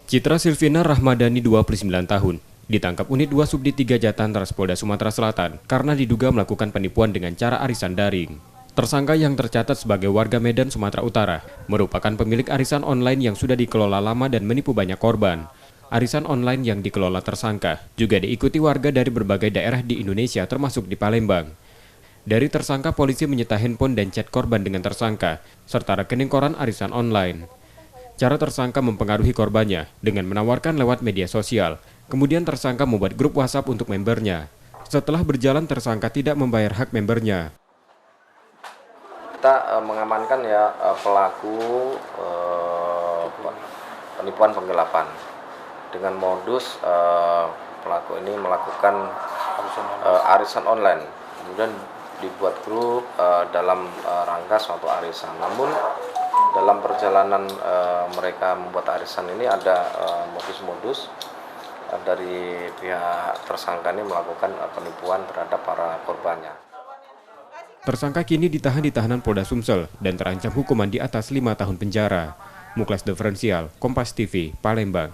Citra Silvina Rahmadani 29 tahun, ditangkap unit 2 Subdit 3 Jatanras Polda Sumatera Selatan karena diduga melakukan penipuan dengan cara arisan daring. Tersangka yang tercatat sebagai warga Medan, Sumatera Utara, merupakan pemilik arisan online yang sudah dikelola lama dan menipu banyak korban. Arisan online yang dikelola tersangka juga diikuti warga dari berbagai daerah di Indonesia termasuk di Palembang. Dari tersangka, polisi menyita handphone dan chat korban dengan tersangka, serta rekening koran arisan online. Cara tersangka mempengaruhi korbannya dengan menawarkan lewat media sosial. Kemudian tersangka membuat grup WhatsApp untuk membernya. Setelah berjalan, tersangka tidak membayar hak membernya. Kita mengamankan pelaku penipuan penggelapan dengan modus pelaku ini melakukan arisan online, kemudian dibuat grup dalam rangka suatu arisan. Namun dalam perjalanan mereka membuat arisan ini ada modus-modus dari pihak tersangka ini melakukan penipuan terhadap para korbannya. Tersangka kini ditahan di tahanan Polda Sumsel dan terancam hukuman di atas 5 tahun penjara. Muklas Diferensial, Kompas TV, Palembang.